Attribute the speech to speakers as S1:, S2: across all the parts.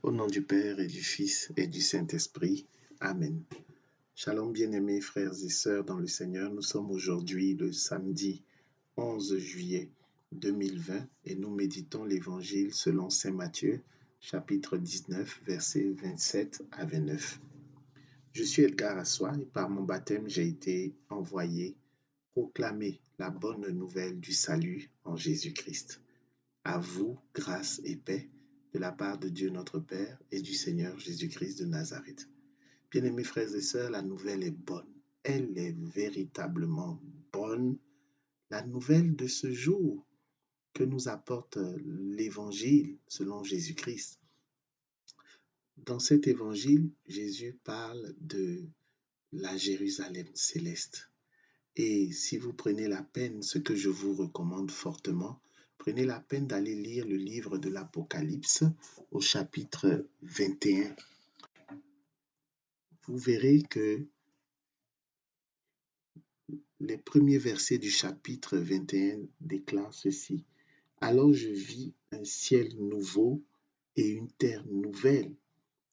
S1: Au nom du Père et du Fils et du Saint-Esprit. Amen. Shalom bien-aimés frères et sœurs dans le Seigneur. Nous sommes aujourd'hui le samedi 11 juillet 2020 et nous méditons l'Évangile selon Saint Matthieu, chapitre 19, versets 27 à 29. Je suis Edgar Assois et par mon baptême, j'ai été envoyé proclamer la bonne nouvelle du salut en Jésus-Christ. À vous, grâce et paix de la part de Dieu notre Père et du Seigneur Jésus-Christ de Nazareth. Bien-aimés frères et sœurs, la nouvelle est bonne. Elle est véritablement bonne. La nouvelle de ce jour que nous apporte l'Évangile selon Jésus-Christ. Dans cet Évangile, Jésus parle de la Jérusalem céleste. Et si vous prenez la peine, ce que je vous recommande fortement, prenez la peine d'aller lire le livre de l'Apocalypse au chapitre 21. Vous verrez que les premiers versets du chapitre 21 déclarent ceci. Alors je vis un ciel nouveau et une terre nouvelle,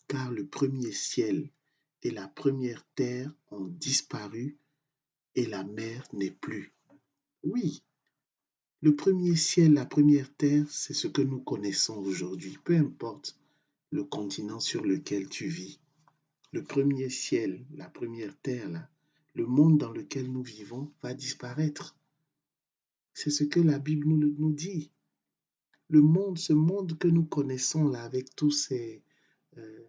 S1: car le premier ciel et la première terre ont disparu et la mer n'est plus. Oui, le premier ciel, la première terre, c'est ce que nous connaissons aujourd'hui, peu importe le continent sur lequel tu vis. Le premier ciel, la première terre, là, le monde dans lequel nous vivons va disparaître. C'est ce que la Bible nous dit. Le monde, ce monde que nous connaissons là, avec euh,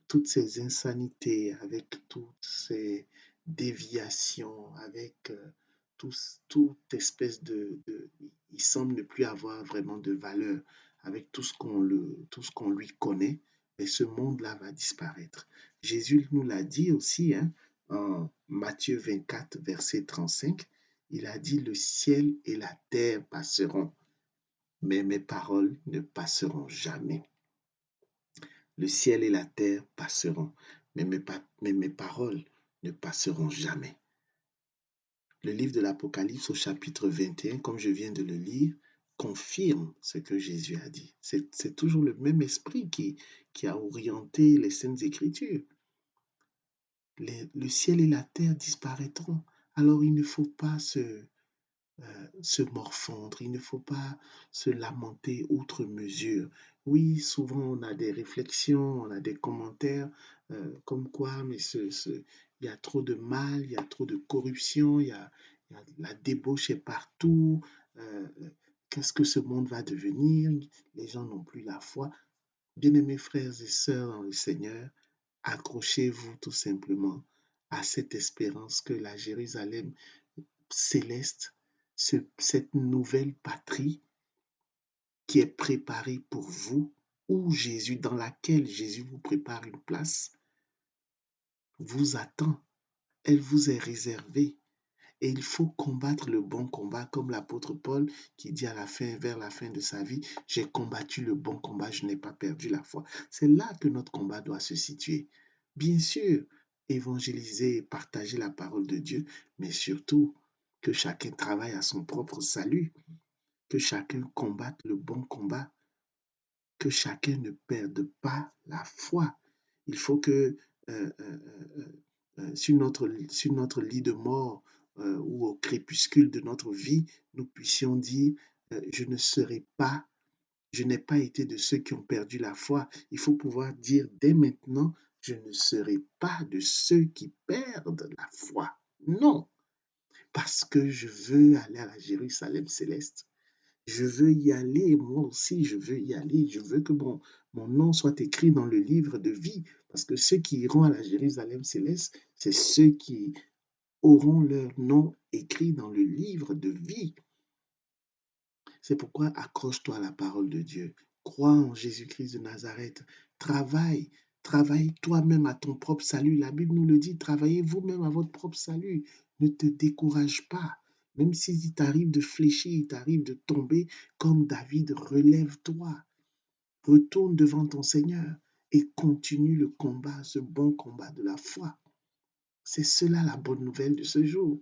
S1: toutes ces insanités, avec toutes ces déviations, avec toute espèce il semble ne plus avoir vraiment de valeur avec tout ce qu'on lui connaît, mais ce monde-là va disparaître. Jésus nous l'a dit aussi, hein, en Matthieu 24, verset 35, il a dit, le ciel et la terre passeront, mais mes paroles ne passeront jamais. Le ciel et la terre passeront, mais mes paroles ne passeront jamais. Le livre de l'Apocalypse au chapitre 21, comme je viens de le lire, confirme ce que Jésus a dit. C'est toujours le même esprit qui a orienté les Saintes Écritures. Le ciel et la terre disparaîtront. Alors il ne faut pas se morfondre, il ne faut pas se lamenter outre mesure. Oui, souvent on a des réflexions, on a des commentaires comme quoi, mais il y a trop de mal, il y a trop de corruption, il y a la débauche est partout. Qu'est-ce que ce monde va devenir? Les gens n'ont plus la foi. Bien-aimés frères et sœurs dans le Seigneur, accrochez-vous tout simplement à cette espérance que la Jérusalem céleste, cette nouvelle patrie qui est préparée pour vous, dans laquelle Jésus vous prépare une place, vous attend. Elle vous est réservée. Et il faut combattre le bon combat, comme l'apôtre Paul qui dit vers la fin de sa vie, j'ai combattu le bon combat, je n'ai pas perdu la foi. C'est là que notre combat doit se situer. Bien sûr, évangéliser et partager la parole de Dieu, mais surtout que chacun travaille à son propre salut, que chacun combatte le bon combat, que chacun ne perde pas la foi. Il faut que sur notre lit de mort ou au crépuscule de notre vie, nous puissions dire, je n'ai pas été de ceux qui ont perdu la foi. Il faut pouvoir dire dès maintenant, je ne serai pas de ceux qui perdent la foi. Non, parce que je veux aller à la Jérusalem céleste. Je veux y aller, moi aussi, je veux y aller. Je veux que mon nom soit écrit dans le livre de vie. Parce que ceux qui iront à la Jérusalem céleste, c'est ceux qui auront leur nom écrit dans le livre de vie. C'est pourquoi accroche-toi à la parole de Dieu. Crois en Jésus-Christ de Nazareth. Travaille. Travaille toi-même à ton propre salut. La Bible nous le dit, travaillez vous-même à votre propre salut. Ne te décourage pas. Même s'il t'arrive de fléchir, il t'arrive de tomber, comme David, relève-toi. Retourne devant ton Seigneur et continue le combat, ce bon combat de la foi. C'est cela la bonne nouvelle de ce jour.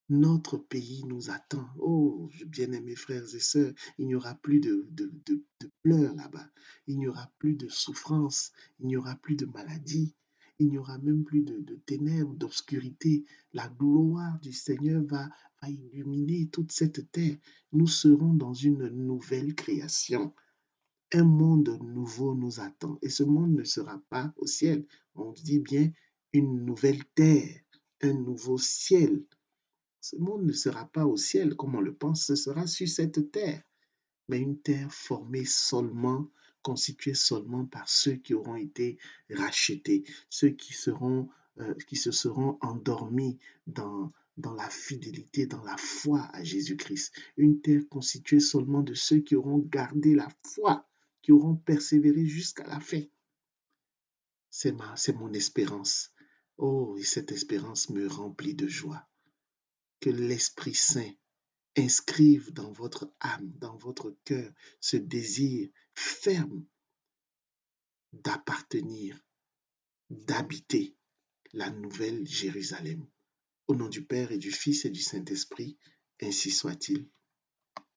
S1: Notre pays nous attend. Oh, bien-aimés frères et sœurs, il n'y aura plus de pleurs là-bas. Il n'y aura plus de souffrance. Il n'y aura plus de maladie. Il n'y aura même plus de ténèbres, d'obscurité. La gloire du Seigneur va illuminer toute cette terre. Nous serons dans une nouvelle création. Un monde nouveau nous attend. Et ce monde ne sera pas au ciel. On dit bien une nouvelle terre, un nouveau ciel. Ce monde ne sera pas au ciel comme on le pense, ce sera sur cette terre, mais une terre formée seulement, constituée seulement par ceux qui auront été rachetés, ceux qui se seront endormis dans la fidélité, dans la foi à Jésus-Christ. Une terre constituée seulement de ceux qui auront gardé la foi, qui auront persévéré jusqu'à la fin. C'est mon espérance. Oh, et cette espérance me remplit de joie. Que l'Esprit Saint inscrive dans votre âme, dans votre cœur, ce désir ferme d'appartenir, d'habiter la nouvelle Jérusalem. Au nom du Père et du Fils et du Saint-Esprit, ainsi soit-il.